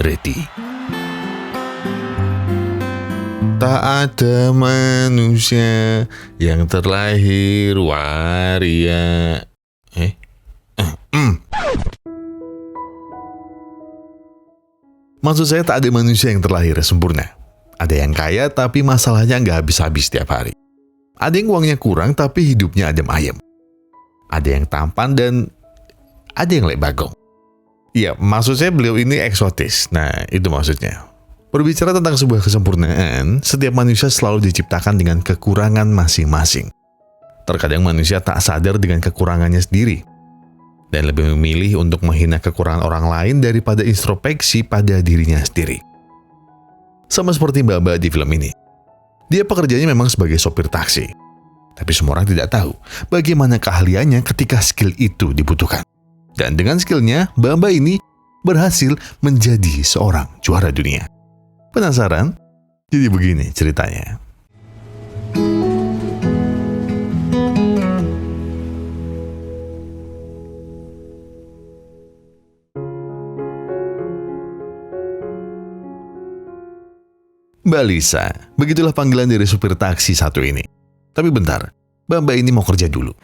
ready. Tak ada manusia yang terlahir waria. Maksud saya tak ada manusia yang terlahir sempurna. Ada yang kaya tapi masalahnya nggak habis-habis tiap hari. Ada yang uangnya kurang tapi hidupnya adem ayem. Ada yang tampan dan ada yang lek bagong. Iya, maksud saya beliau ini eksotis. Nah, itu maksudnya. Berbicara tentang sebuah kesempurnaan, setiap manusia selalu diciptakan dengan kekurangan masing-masing. Terkadang manusia tak sadar dengan kekurangannya sendiri, dan lebih memilih untuk menghina kekurangan orang lain daripada introspeksi pada dirinya sendiri. Sama seperti Mbak-mbak di film ini. Dia pekerjaannya memang sebagai sopir taksi. Tapi semua orang tidak tahu bagaimana keahliannya ketika skill itu dibutuhkan. Dan dengan skillnya, Mbak-mbak ini berhasil menjadi seorang juara dunia. Penasaran? Jadi begini ceritanya. Mbak Lisa, begitulah panggilan dari supir taksi satu ini. Tapi bentar, Mbak ini mau kerja dulu.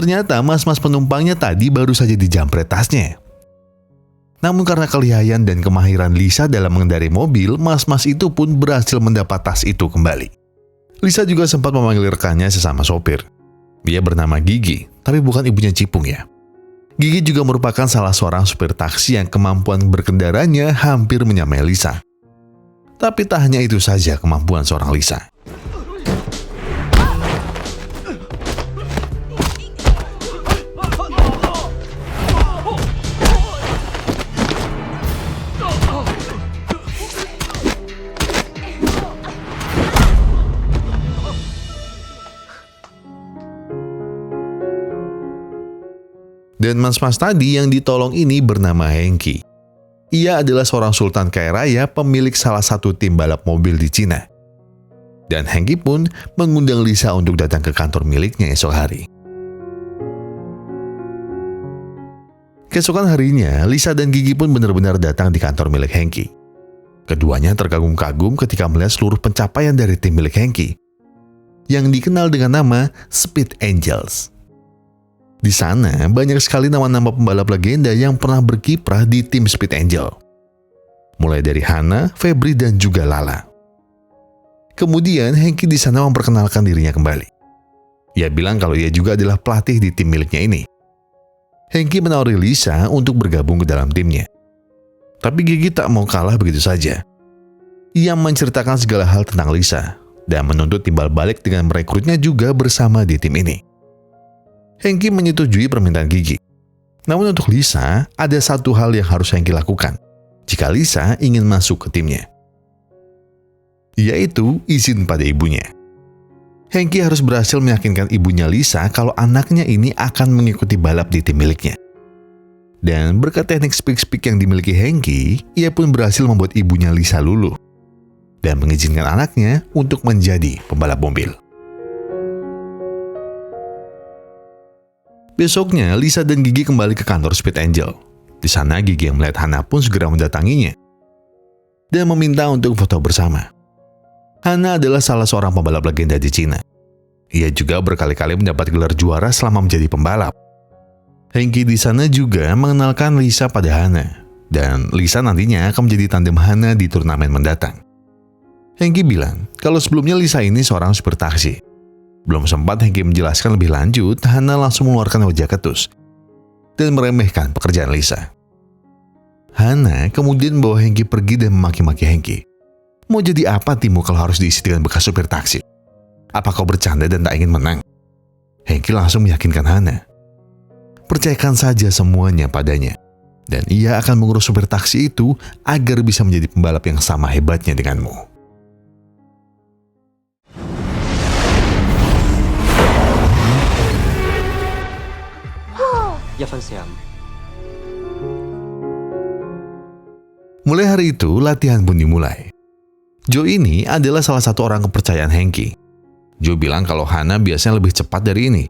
Ternyata mas-mas penumpangnya tadi baru saja dijamret tasnya. Namun karena kelihayan dan kemahiran Lisa dalam mengendarai mobil, mas-mas itu pun berhasil mendapat tas itu kembali. Lisa juga sempat memanggil rekannya sesama sopir. Dia bernama Gigi, tapi bukan ibunya Cipung ya. Gigi juga merupakan salah seorang supir taksi yang kemampuan berkendaranya hampir menyamai Lisa. Tapi tak hanya itu saja kemampuan seorang Lisa. Dan mas-mas tadi yang ditolong ini bernama Hengki. Ia adalah seorang sultan kaya raya pemilik salah satu tim balap mobil di Cina. Dan Hengki pun mengundang Lisa untuk datang ke kantor miliknya esok hari. Keesokan harinya, Lisa dan Gigi pun benar-benar datang di kantor milik Hengki. Keduanya terkagum-kagum ketika melihat seluruh pencapaian dari tim milik Hengki, yang dikenal dengan nama Speed Angels. Di sana banyak sekali nama-nama pembalap legenda yang pernah berkiprah di tim Speed Angel. Mulai dari Hana, Febri, dan juga Lala. Kemudian Hengki di sana memperkenalkan dirinya kembali. Ia bilang kalau ia juga adalah pelatih di tim miliknya ini. Hengki menawari Lisa untuk bergabung ke dalam timnya. Tapi Gigi tak mau kalah begitu saja. Ia menceritakan segala hal tentang Lisa dan menuntut timbal balik dengan merekrutnya juga bersama di tim ini. Hengki menyetujui permintaan Gigi. Namun untuk Lisa, ada satu hal yang harus Hengki lakukan jika Lisa ingin masuk ke timnya. Yaitu izin pada ibunya. Hengki harus berhasil meyakinkan ibunya Lisa kalau anaknya ini akan mengikuti balap di tim miliknya. Dan berkat teknik speak-speak yang dimiliki Hengki, ia pun berhasil membuat ibunya Lisa luluh dan mengizinkan anaknya untuk menjadi pembalap mobil. Besoknya, Lisa dan Gigi kembali ke kantor Speed Angel. Di sana, Gigi yang melihat Hana pun segera mendatanginya dan meminta untuk foto bersama. Hana adalah salah seorang pembalap legenda di Cina. Ia juga berkali-kali mendapat gelar juara selama menjadi pembalap. Hengki di sana juga mengenalkan Lisa pada Hana, dan Lisa nantinya akan menjadi tandem Hana di turnamen mendatang. Hengki bilang kalau sebelumnya Lisa ini seorang supir taksi. Belum sempat Hengki menjelaskan lebih lanjut, Hana langsung mengeluarkan wajah ketus dan meremehkan pekerjaan Lisa. Hana kemudian membawa Hengki pergi dan memaki-maki Hengki. Mau jadi apa timmu kalau harus diisi dengan bekas supir taksi? Apa kau bercanda dan tak ingin menang? Hengki langsung meyakinkan Hana. Percayakan saja semuanya padanya. Dan ia akan mengurus supir taksi itu agar bisa menjadi pembalap yang sama hebatnya denganmu. Mulai hari itu, latihan pun dimulai. Joe ini adalah salah satu orang kepercayaan Hengki. Joe bilang kalau Hana biasanya lebih cepat dari ini.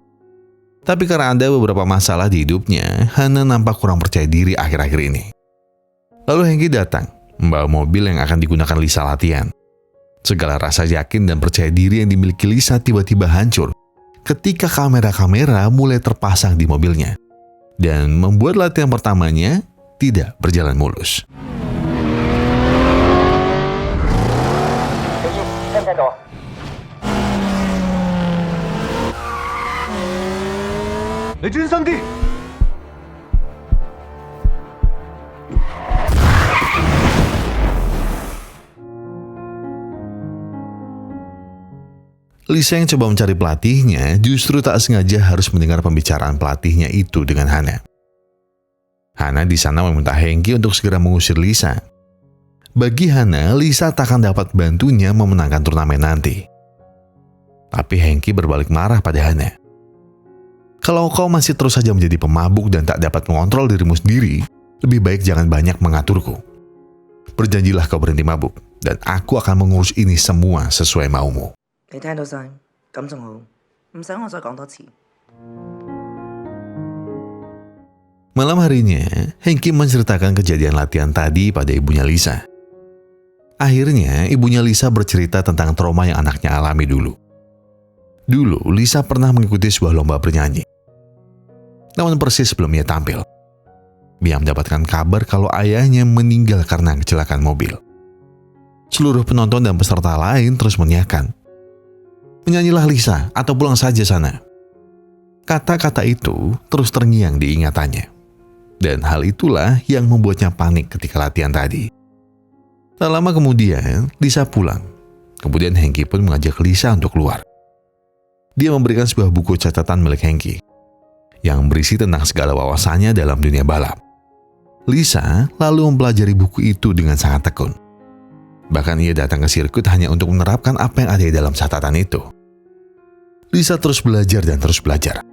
Tapi karena ada beberapa masalah di hidupnya, Hana nampak kurang percaya diri akhir-akhir ini. Lalu Hengki datang, membawa mobil yang akan digunakan Lisa latihan. Segala rasa yakin dan percaya diri yang dimiliki Lisa tiba-tiba hancur ketika kamera-kamera mulai terpasang di mobilnya. Dan membuat latihan pertamanya tidak berjalan mulus. Lisa yang coba mencari pelatihnya justru tak sengaja harus mendengar pembicaraan pelatihnya itu dengan Hana. Hana di sana meminta Hengki untuk segera mengusir Lisa. Bagi Hana, Lisa tak akan dapat bantunya memenangkan turnamen nanti. Tapi Hengki berbalik marah pada Hana. Kalau kau masih terus saja menjadi pemabuk dan tak dapat mengontrol dirimu sendiri, lebih baik jangan banyak mengaturku. Berjanjilah kau berhenti mabuk, dan aku akan mengurus ini semua sesuai maumu. Malam harinya, Hengki menceritakan kejadian latihan tadi pada ibunya Lisa. Akhirnya, ibunya Lisa bercerita tentang trauma yang anaknya alami dulu. Dulu, Lisa pernah mengikuti sebuah lomba bernyanyi. Namun persis sebelum ia tampil, ia mendapatkan kabar kalau ayahnya meninggal karena kecelakaan mobil. Seluruh penonton dan peserta lain terus menyiarkan, "Menyanyilah Lisa atau pulang saja sana." Kata-kata itu terus terngiang di ingatannya. Dan hal itulah yang membuatnya panik ketika latihan tadi. Tak lama kemudian, Lisa pulang. Kemudian Hengki pun mengajak Lisa untuk keluar. Dia memberikan sebuah buku catatan milik Hengki yang berisi tentang segala wawasannya dalam dunia balap. Lisa lalu mempelajari buku itu dengan sangat tekun. Bahkan ia datang ke sirkuit hanya untuk menerapkan apa yang ada di dalam catatan itu. Lisa terus belajar dan terus belajar.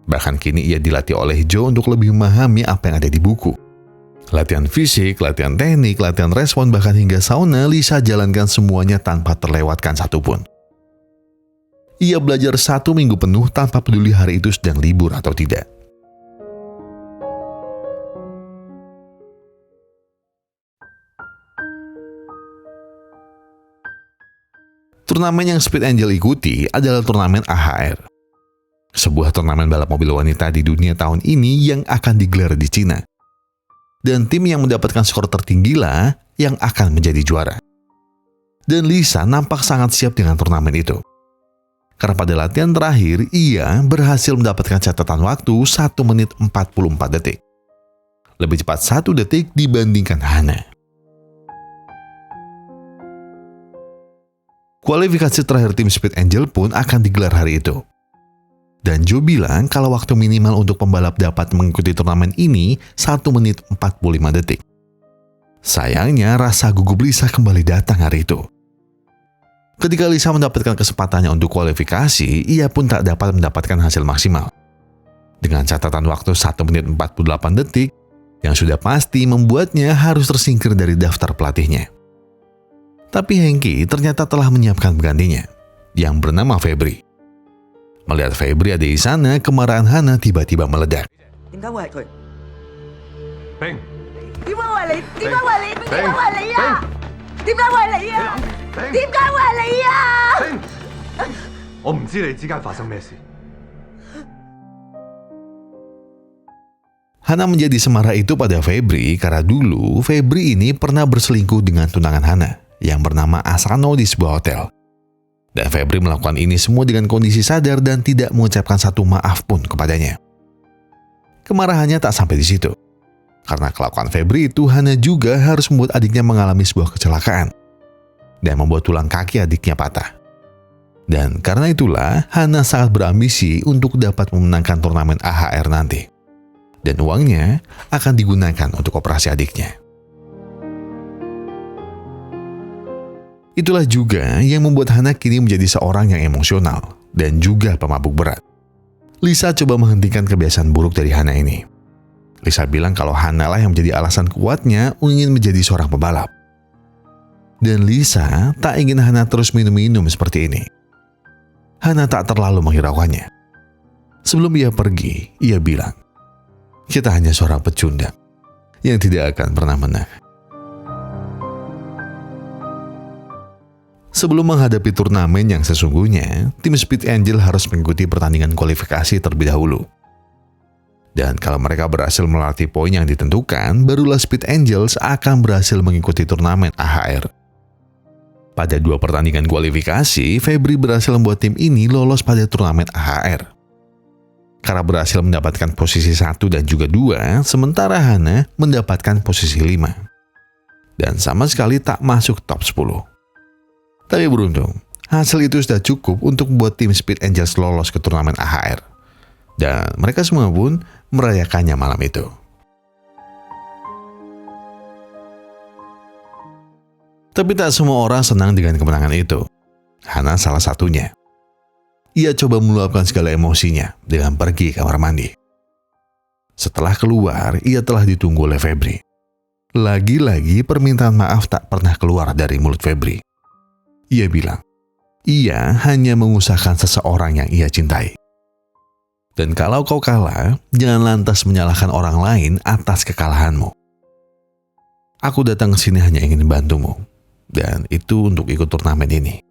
Bahkan kini ia dilatih oleh Joe untuk lebih memahami apa yang ada di buku. Latihan fisik, latihan teknik, latihan respon, bahkan hingga sauna, Lisa jalankan semuanya tanpa terlewatkan satupun. Ia belajar 1 minggu penuh tanpa peduli hari itu sedang libur atau tidak. Turnamen yang Speed Angel ikuti adalah turnamen AHR. Sebuah turnamen balap mobil wanita di dunia tahun ini yang akan digelar di Cina. Dan tim yang mendapatkan skor tertinggilah yang akan menjadi juara. Dan Lisa nampak sangat siap dengan turnamen itu. Karena pada latihan terakhir, ia berhasil mendapatkan catatan waktu 1 menit 44 detik. Lebih cepat 1 detik dibandingkan Hana. Kualifikasi terakhir tim Speed Angel pun akan digelar hari itu. Dan Joe bilang kalau waktu minimal untuk pembalap dapat mengikuti turnamen ini 1 menit 45 detik. Sayangnya rasa gugup Lisa kembali datang hari itu. Ketika Lisa mendapatkan kesempatannya untuk kualifikasi, ia pun tak dapat mendapatkan hasil maksimal. Dengan catatan waktu 1 menit 48 detik, yang sudah pasti membuatnya harus tersingkir dari daftar pelatihnya. Tapi Hengki ternyata telah menyiapkan penggantinya, yang bernama Febri. Melihat Febri ada di sana, kemarahan Hana tiba-tiba meledak. Hana menjadi semarah itu pada Febri karena dulu Febri ini pernah berselingkuh dengan tunangan Hana yang bernama Asano di sebuah hotel. Dan Febri melakukan ini semua dengan kondisi sadar dan tidak mengucapkan satu maaf pun kepadanya. Kemarahannya tak sampai di situ. Karena kelakuan Febri itu, Hana juga harus membuat adiknya mengalami sebuah kecelakaan dan membuat tulang kaki adiknya patah. Dan karena itulah, Hana sangat berambisi untuk dapat memenangkan turnamen AHR nanti. Dan uangnya akan digunakan untuk operasi adiknya. Itulah juga yang membuat Hana kini menjadi seorang yang emosional dan juga pemabuk berat. Lisa coba menghentikan kebiasaan buruk dari Hana ini. Lisa bilang kalau Hana lah yang menjadi alasan kuatnya ingin menjadi seorang pebalap. Dan Lisa tak ingin Hana terus minum-minum seperti ini. Hana tak terlalu menghiraukannya. Sebelum ia pergi, ia bilang, "Kita hanya seorang pecundang yang tidak akan pernah menang." Sebelum menghadapi turnamen yang sesungguhnya, tim Speed Angel harus mengikuti pertandingan kualifikasi terlebih dahulu. Dan kalau mereka berhasil melatih poin yang ditentukan, barulah Speed Angels akan berhasil mengikuti turnamen AHR. Pada 2 pertandingan kualifikasi, Febri berhasil membuat tim ini lolos pada turnamen AHR. Karena berhasil mendapatkan posisi 1 dan juga 2, sementara Hana mendapatkan posisi 5. Dan sama sekali tak masuk top 10. Tapi beruntung, hasil itu sudah cukup untuk membuat tim Speed Angels lolos ke turnamen AHR. Dan mereka semua pun merayakannya malam itu. Tapi tak semua orang senang dengan kemenangan itu. Hana salah satunya. Ia coba meluapkan segala emosinya dengan pergi ke kamar mandi. Setelah keluar, ia telah ditunggu oleh Febri. Lagi-lagi permintaan maaf tak pernah keluar dari mulut Febri. Ia bilang, ia hanya mengusahakan seseorang yang ia cintai. Dan kalau kau kalah, jangan lantas menyalahkan orang lain atas kekalahanmu. Aku datang ke sini hanya ingin membantumu, dan itu untuk ikut turnamen ini.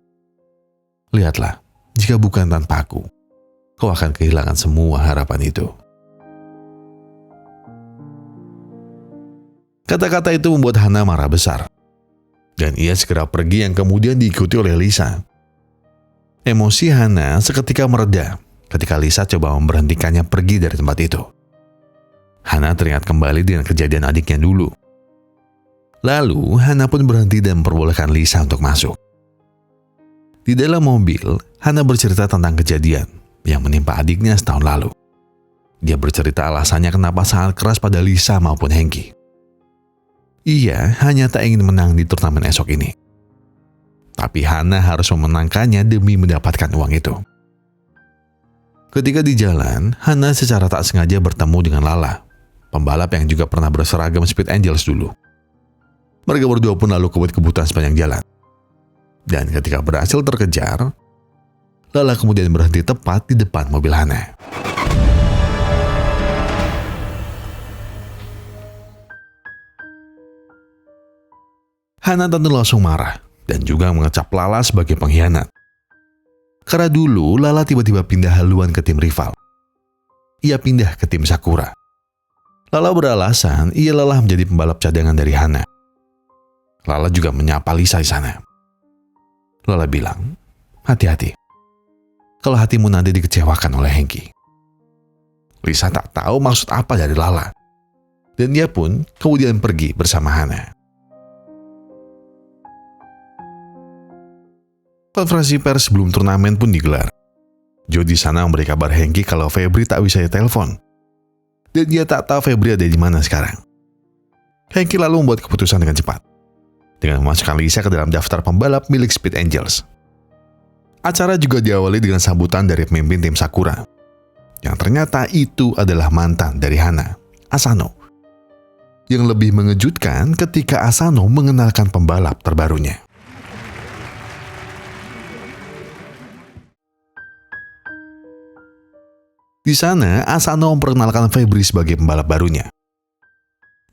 Lihatlah, jika bukan tanpa aku, kau akan kehilangan semua harapan itu. Kata-kata itu membuat Hana marah besar. Dan ia segera pergi yang kemudian diikuti oleh Lisa. Emosi Hana seketika mereda ketika Lisa coba memberhentikannya pergi dari tempat itu. Hana teringat kembali dengan kejadian adiknya dulu. Lalu Hana pun berhenti dan memperbolehkan Lisa untuk masuk. Di dalam mobil, Hana bercerita tentang kejadian yang menimpa adiknya setahun lalu. Dia bercerita alasannya kenapa sangat keras pada Lisa maupun Hengki. Ia hanya tak ingin menang di turnamen esok ini. Tapi Hana harus memenangkannya demi mendapatkan uang itu. Ketika di jalan, Hana secara tak sengaja bertemu dengan Lala, pembalap yang juga pernah berseragam Speed Angels dulu. Mereka berdua pun lalu kebut-kebutan sepanjang jalan. Dan ketika berhasil terkejar, Lala kemudian berhenti tepat di depan mobil Hana. Hana tentu langsung marah dan juga mengecap Lala sebagai pengkhianat. Karena dulu Lala tiba-tiba pindah haluan ke tim rival. Ia pindah ke tim Sakura. Lala beralasan ia lelah menjadi pembalap cadangan dari Hana. Lala juga menyapa Lisa di sana. Lala bilang, "Hati-hati. Kalau hatimu nanti dikecewakan oleh Hengki." Lisa tak tahu maksud apa dari Lala. Dan dia pun kemudian pergi bersama Hana. Konferensi pers sebelum turnamen pun digelar. Joe di sana memberi kabar Hengki kalau Febri tak bisa ditelepon. Dan dia tak tahu Febri ada di mana sekarang. Hengki lalu membuat keputusan dengan cepat, dengan memasukkan Lisa ke dalam daftar pembalap milik Speed Angels. Acara juga diawali dengan sambutan dari pemimpin tim Sakura, yang ternyata itu adalah mantan dari Hana, Asano. Yang lebih mengejutkan ketika Asano mengenalkan pembalap terbarunya. Di sana, Asano memperkenalkan Febri sebagai pembalap barunya.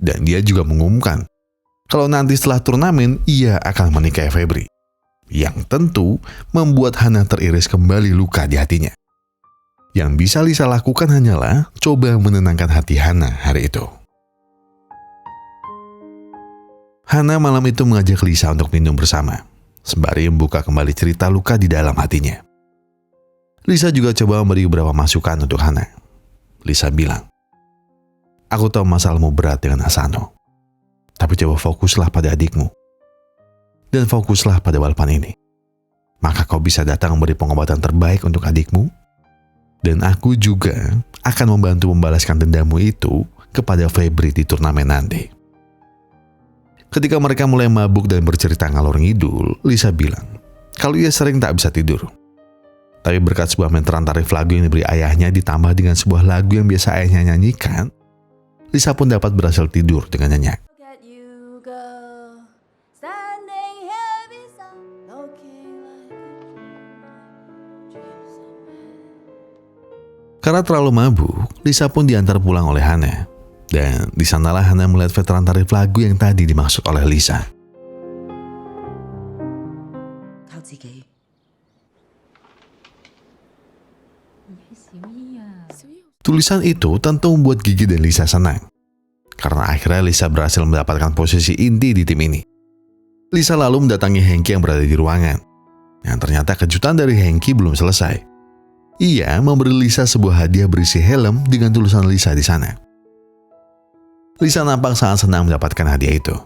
Dan dia juga mengumumkan kalau nanti setelah turnamen, ia akan menikahi Febri. Yang tentu membuat Hana teriris kembali luka di hatinya. Yang bisa Lisa lakukan hanyalah coba menenangkan hati Hana hari itu. Hana malam itu mengajak Lisa untuk minum bersama, sembari membuka kembali cerita luka di dalam hatinya. Lisa juga coba memberi beberapa masukan untuk Hana. Lisa bilang, "Aku tahu masalahmu berat dengan Asano. Tapi coba fokuslah pada adikmu. Dan fokuslah pada balapan ini. maka kau bisa datang memberi pengobatan terbaik untuk adikmu. Dan aku juga akan membantu membalaskan dendammu itu kepada Febri di turnamen nanti. Ketika mereka mulai mabuk dan bercerita ngalor ngidul, Lisa bilang kalau ia sering tak bisa tidur. Tapi berkat sebuah meteran tarif lagu yang diberi ayahnya ditambah dengan sebuah lagu yang biasa ayahnya nyanyikan, Lisa pun dapat berhasil tidur dengan nyenyak. Karena terlalu mabuk, Lisa pun diantar pulang oleh Hana. Dan di sanalah Hana melihat veteran tarif lagu yang tadi dimaksud oleh Lisa. Tulisan itu tentu membuat Gigi dan Lisa senang. Karena akhirnya Lisa berhasil mendapatkan posisi inti di tim ini. Lisa lalu mendatangi Hengki yang berada di ruangan. Yang ternyata kejutan dari Hengki belum selesai. Ia memberi Lisa sebuah hadiah berisi helm dengan tulisan Lisa di sana. Lisa nampak sangat senang mendapatkan hadiah itu.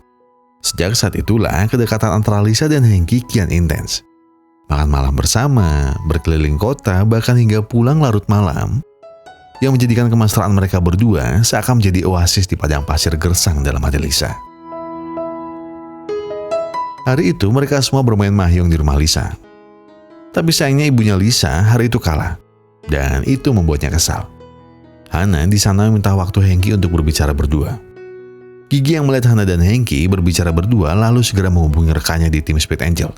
Sejak saat itulah kedekatan antara Lisa dan Hengki kian intens. Makan malam bersama, berkeliling kota, bahkan hingga pulang larut malam, yang menjadikan kemesraan mereka berdua seakan menjadi oasis di padang pasir gersang dalam hati Lisa. Hari itu mereka semua bermain mahjong di rumah Lisa. Tapi sayangnya ibunya Lisa hari itu kalah. Dan itu membuatnya kesal. Hana di sana minta waktu Hengki untuk berbicara berdua. Gigi yang melihat Hana dan Hengki berbicara berdua lalu segera menghubungi rekannya di tim Speed Angel.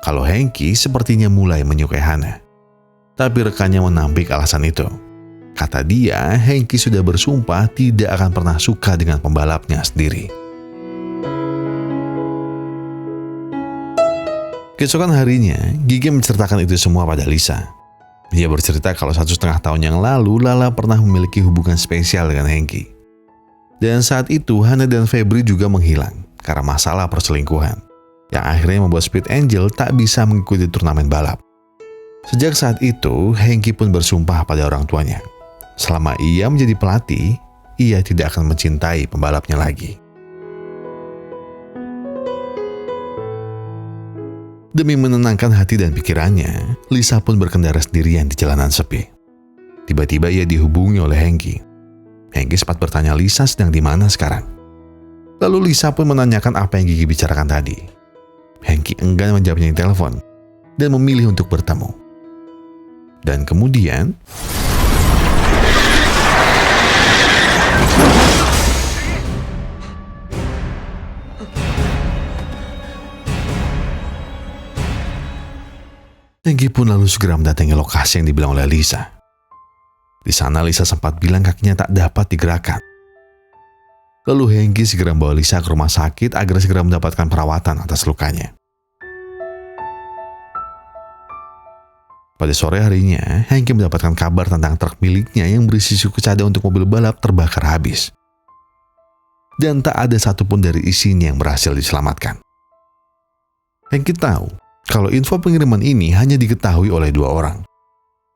Kalau Hengki sepertinya mulai menyukai Hana. Tapi rekannya menampik alasan itu. Kata dia, Hengki sudah bersumpah tidak akan pernah suka dengan pembalapnya sendiri. Keesokan harinya, Gigi menceritakan itu semua pada Lisa. Dia bercerita kalau 1,5 tahun yang lalu Lala pernah memiliki hubungan spesial dengan Hengki. Dan saat itu Hana dan Febri juga menghilang karena masalah perselingkuhan, yang akhirnya membuat Speed Angel tak bisa mengikuti turnamen balap. Sejak saat itu, Hengki pun bersumpah pada orang tuanya. Selama ia menjadi pelatih, ia tidak akan mencintai pembalapnya lagi. Demi menenangkan hati dan pikirannya, Lisa pun berkendara sendirian di jalanan sepi. Tiba-tiba ia dihubungi oleh Hengki. Hengki sempat bertanya Lisa sedang di mana sekarang. Lalu Lisa pun menanyakan apa yang Gigi bicarakan tadi. Hengki enggan menjawabnya di telepon dan memilih untuk bertemu. Dan kemudian Hengki pun lalu segera mendatangi lokasi yang dibilang oleh Lisa. Di sana Lisa sempat bilang kakinya tak dapat digerakkan. Lalu Hengki segera membawa Lisa ke rumah sakit agar segera mendapatkan perawatan atas lukanya. Pada sore harinya, Hengki mendapatkan kabar tentang truk miliknya yang berisi suku cadang untuk mobil balap terbakar habis. Dan tak ada satupun dari isinya yang berhasil diselamatkan. Hengki tahu kalau info pengiriman ini hanya diketahui oleh 2 orang,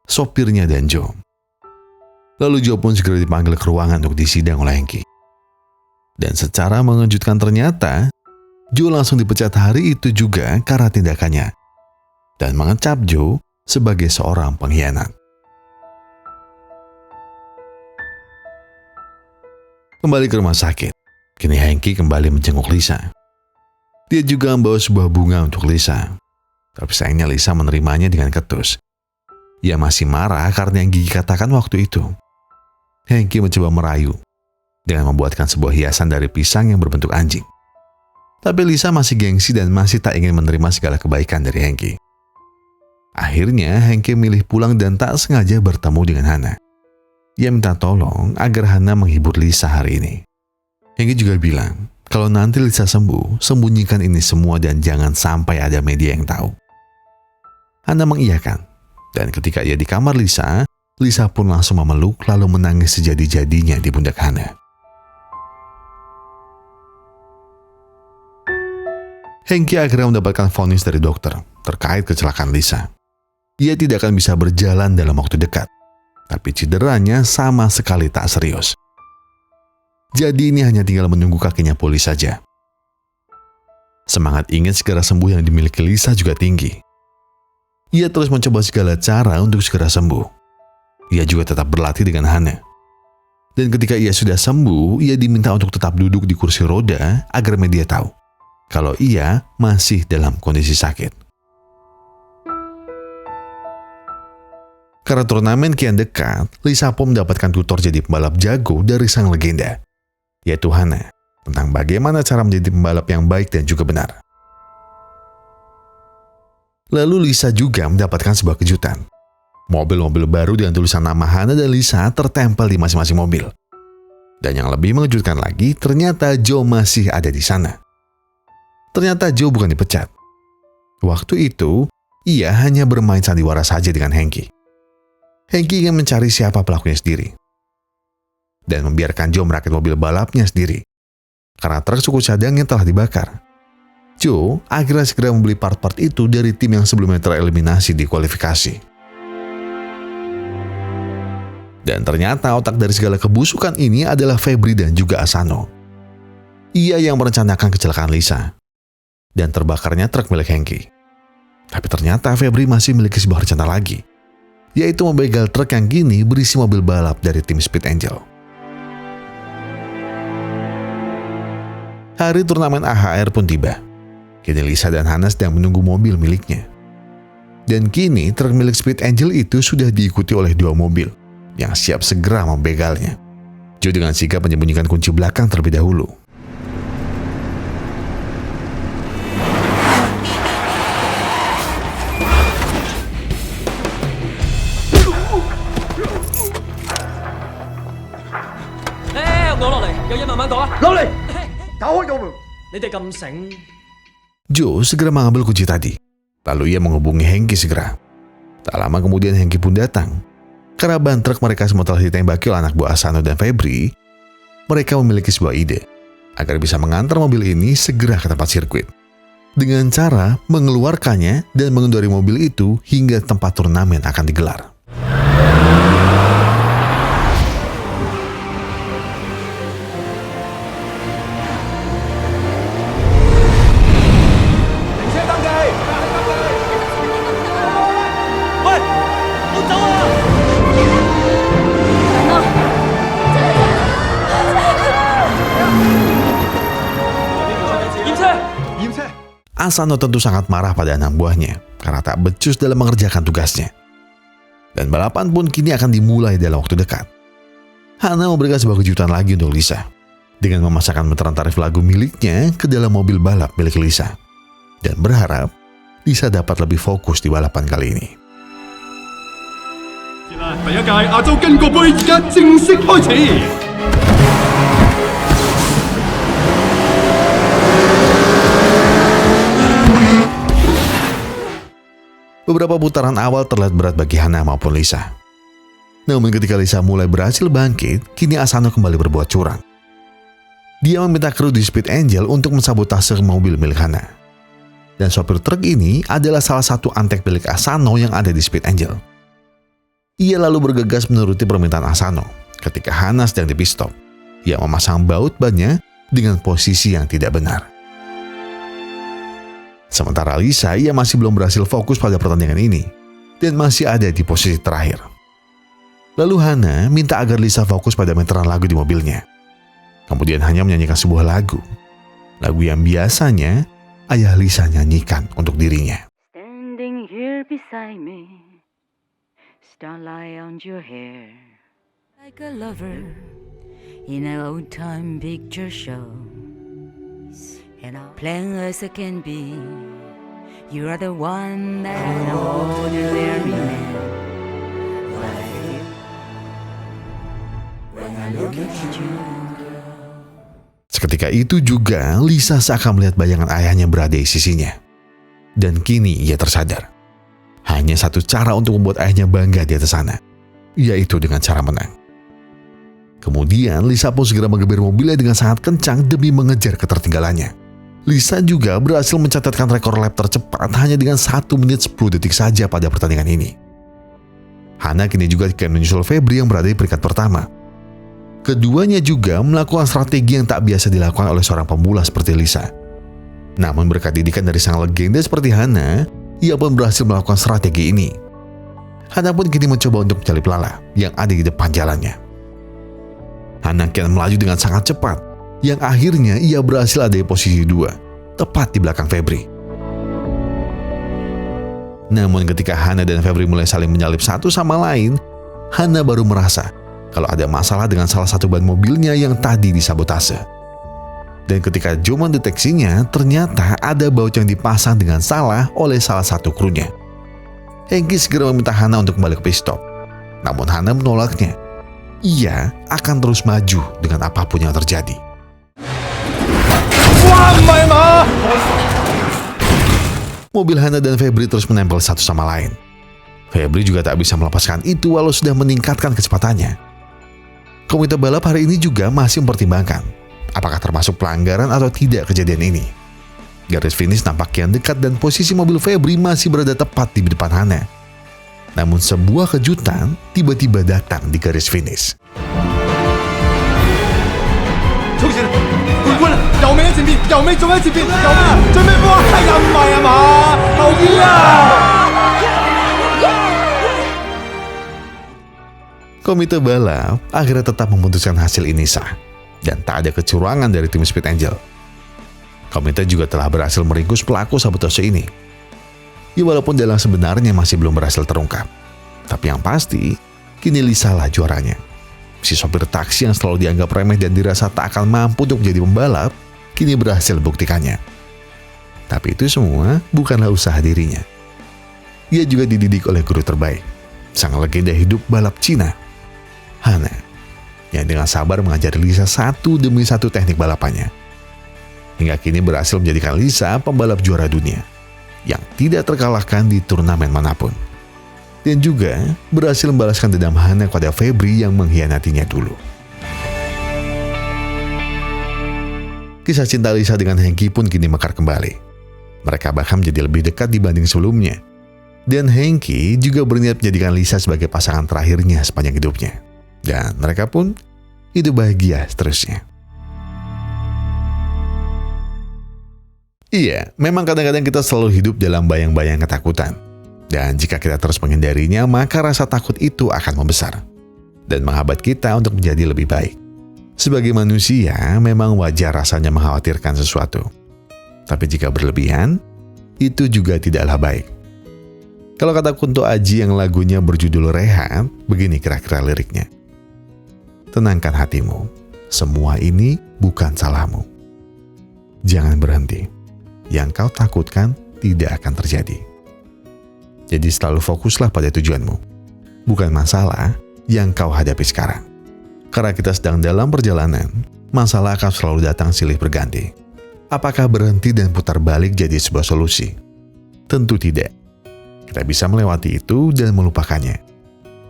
sopirnya dan Joe. Lalu Joe pun segera dipanggil ke ruangan untuk disidang oleh Hengki. Dan secara mengejutkan ternyata, Joe langsung dipecat hari itu juga karena tindakannya, dan mengecap Joe sebagai seorang pengkhianat. Kembali ke rumah sakit, kini Hengki kembali menjenguk Lisa. Dia juga membawa sebuah bunga untuk Lisa. Tapi sayangnya Lisa menerimanya dengan ketus. Ia masih marah karena yang Gigi katakan waktu itu. Hengki mencoba merayu dengan membuatkan sebuah hiasan dari pisang yang berbentuk anjing. Tapi Lisa masih gengsi dan masih tak ingin menerima segala kebaikan dari Hengki. Akhirnya Hengki milih pulang dan tak sengaja bertemu dengan Hana. Ia minta tolong agar Hana menghibur Lisa hari ini. Hengki juga bilang, kalau nanti Lisa sembuh, sembunyikan ini semua dan jangan sampai ada media yang tahu. Hana mengiyakan, dan ketika ia di kamar Lisa, Lisa pun langsung memeluk lalu menangis sejadi-jadinya di pundak Hana. Hengki akhirnya mendapatkan vonis dari dokter terkait kecelakaan Lisa. Ia tidak akan bisa berjalan dalam waktu dekat, tapi cederanya sama sekali tak serius. Jadi ini hanya tinggal menunggu kakinya pulih saja. Semangat ingin segera sembuh yang dimiliki Lisa juga tinggi. Ia terus mencoba segala cara untuk segera sembuh. Ia juga tetap berlatih dengan Hana. Dan ketika ia sudah sembuh, ia diminta untuk tetap duduk di kursi roda agar media tahu kalau ia masih dalam kondisi sakit. Karena turnamen kian dekat, Lisa pun mendapatkan tutor jadi pembalap jago dari sang legenda, yaitu Hana, tentang bagaimana cara menjadi pembalap yang baik dan juga benar. Lalu Lisa juga mendapatkan sebuah kejutan. Mobil-mobil baru dengan tulisan nama Hana dan Lisa tertempel di masing-masing mobil. Dan yang lebih mengejutkan lagi, ternyata Joe masih ada di sana. Ternyata Joe bukan dipecat. Waktu itu, ia hanya bermain sandiwara saja dengan Hanky. Hanky ingin mencari siapa pelakunya sendiri. Dan membiarkan Joe merakit mobil balapnya sendiri. Karena truk suku cadang yang telah dibakar. Joe akhirnya segera membeli part-part itu dari tim yang sebelumnya tereliminasi di kualifikasi. Dan ternyata otak dari segala kebusukan ini adalah Febri dan juga Asano. Ia yang merencanakan kecelakaan Lisa. Dan terbakarnya truk milik Hanky. Tapi ternyata Febri masih memiliki sebuah rencana lagi, yaitu membegal truk yang kini berisi mobil balap dari tim Speed Angel. Hari turnamen AHR pun tiba. Kini Lisa dan Hana sedang menunggu mobil miliknya. Dan kini truk milik Speed Angel itu sudah diikuti oleh 2 mobil yang siap segera membegalnya. Joe dengan sigap menyembunyikan kunci belakang terlebih dahulu. Joe segera mengambil kunci tadi. Lalu ia menghubungi Hanky segera. Tak lama kemudian Hanky pun datang. Karena ban truk mereka semua telah ditembaki oleh anak buah Asano dan Febri, mereka memiliki sebuah ide agar bisa mengantar mobil ini segera ke tempat sirkuit. Dengan cara mengeluarkannya dan mengendari mobil itu hingga tempat turnamen akan digelar. Asano tentu sangat marah pada anak buahnya karena tak becus dalam mengerjakan tugasnya. Dan balapan pun kini akan dimulai dalam waktu dekat. Hana memberikan sebuah kejutan lagi untuk Lisa dengan memasakkan meteran tarif lagu miliknya ke dalam mobil balap milik Lisa dan berharap Lisa dapat lebih fokus di balapan kali ini. Beberapa putaran awal terlihat berat bagi Hana maupun Lisa. Namun ketika Lisa mulai berhasil bangkit, kini Asano kembali berbuat curang. Dia meminta kru di Speed Angel untuk mensabotase mobil milik Hana. Dan sopir truk ini adalah salah satu antek milik Asano yang ada di Speed Angel. Ia lalu bergegas menuruti permintaan Asano ketika Hana sedang di pit stop. Ia memasang baut bannya dengan posisi yang tidak benar. Sementara Lisa, ia masih belum berhasil fokus pada pertandingan ini dan masih ada di posisi terakhir. Lalu Hana minta agar Lisa fokus pada meteran lagu di mobilnya. Kemudian hanya menyanyikan sebuah lagu yang biasanya ayah Lisa nyanyikan untuk dirinya. Standing here beside me, starlight on your hair, like a lover in an old time picture show. And I'm plain as I can be, you are the one that an ordinary man. When I look at you. Seketika itu juga Lisa seakan melihat bayangan ayahnya berada di sisinya. Dan kini ia tersadar. Hanya satu cara untuk membuat ayahnya bangga di atas sana, yaitu dengan cara menang. Kemudian Lisa pun segera menggebir mobilnya dengan sangat kencang demi mengejar ketertinggalannya. Lisa juga berhasil mencatatkan rekor lap tercepat hanya dengan 1 menit 10 detik saja pada pertandingan ini. Hana kini juga akan menyusul Febri yang berada di peringkat pertama. Keduanya juga melakukan strategi yang tak biasa dilakukan oleh seorang pemula seperti Lisa. Namun berkat didikan dari sang legenda seperti Hana, ia pun berhasil melakukan strategi ini. Hana pun kini mencoba untuk mencalip Lala yang ada di depan jalannya. Hana kian melaju dengan sangat cepat, yang akhirnya ia berhasil ada di posisi 2, tepat di belakang Febri. Namun ketika Hana dan Febri mulai saling menyalip satu sama lain, Hana baru merasa kalau ada masalah dengan salah satu ban mobilnya yang tadi disabotase. Dan ketika Joe mendeteksinya, ternyata ada baut yang dipasang dengan salah oleh salah satu krunya. Hengki segera meminta Hana untuk kembali ke pit stop. Namun Hana menolaknya. Ia akan terus maju dengan apapun yang terjadi. Mobil Hana dan Febri terus menempel satu sama lain. Febri juga tak bisa melepaskan itu walau sudah meningkatkan kecepatannya. Komite balap hari ini juga masih mempertimbangkan apakah termasuk pelanggaran atau tidak kejadian ini. Garis finish nampak kian dekat dan posisi mobil Febri masih berada tepat di depan Hana. Namun sebuah kejutan tiba-tiba datang di garis finish. Komite balap akhirnya tetap memutuskan hasil ini sah dan tak ada kecurangan dari tim Speed Angel. Komite juga telah berhasil meringkus pelaku sabotase ini. Ya walaupun dalam sebenarnya masih belum berhasil terungkap. Tapi yang pasti, kini Lisa lah juaranya. Si sopir taksi yang selalu dianggap remeh dan dirasa tak akan mampu untuk menjadi pembalap, kini berhasil buktikannya. Tapi itu semua bukanlah usaha dirinya. Ia juga dididik oleh guru terbaik, sang legenda hidup balap Cina, Hana, yang dengan sabar mengajari Lisa satu demi satu teknik balapannya. Hingga kini berhasil menjadikan Lisa pembalap juara dunia yang tidak terkalahkan di turnamen manapun. Dan juga berhasil membalaskan dendam Hana kepada Febri yang mengkhianatinya dulu. Kisah cinta Lisa dengan Hengki pun kini mekar kembali. Mereka bahkan menjadi lebih dekat dibanding sebelumnya. Dan Hengki juga berniat menjadikan Lisa sebagai pasangan terakhirnya sepanjang hidupnya. Dan mereka pun hidup bahagia seterusnya. Iya, memang kadang-kadang kita selalu hidup dalam bayang-bayang ketakutan. Dan jika kita terus menghindarinya, maka rasa takut itu akan membesar dan menghambat kita untuk menjadi lebih baik. Sebagai manusia, memang wajar rasanya mengkhawatirkan sesuatu. Tapi jika berlebihan, itu juga tidaklah baik. Kalau kata Kunto Aji yang lagunya berjudul Rehat, begini kira-kira liriknya. Tenangkan hatimu, semua ini bukan salahmu. Jangan berhenti. Yang kau takutkan tidak akan terjadi. Jadi selalu fokuslah pada tujuanmu, bukan masalah yang kau hadapi sekarang. Karena kita sedang dalam perjalanan, masalah akan selalu datang silih berganti. Apakah berhenti dan putar balik jadi sebuah solusi? Tentu tidak. Kita bisa melewati itu dan melupakannya.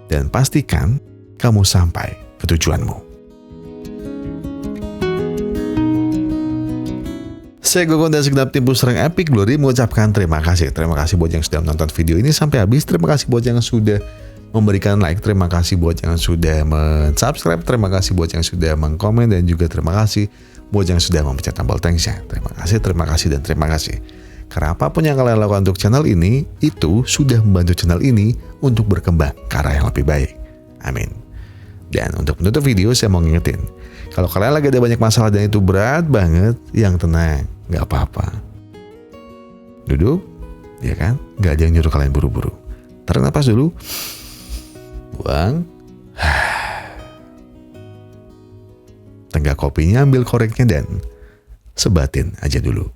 Dan pastikan kamu sampai ke tujuanmu. Saya Gogon dan segenap tim Puserang Epic Glory mengucapkan terima kasih. Terima kasih buat yang sudah menonton video ini sampai habis. Terima kasih buat yang sudah memberikan like. Terima kasih buat yang sudah men-subscribe. Terima kasih buat yang sudah mengkomen. Dan juga terima kasih buat yang sudah memencet tombol thanks-nya. Terima kasih, dan terima kasih. Karena apapun yang kalian lakukan untuk channel ini, itu sudah membantu channel ini untuk berkembang ke arah yang lebih baik. Amin. Dan untuk menutup video, saya mau ngingetin. Kalau kalian lagi ada banyak masalah dan itu berat banget, yang tenang. Gak apa-apa. Duduk, ya kan? Gak ada yang nyuruh kalian buru-buru. Tarik napas dulu. Buang. Tenggak kopinya, ambil koreknya dan sebatin aja dulu.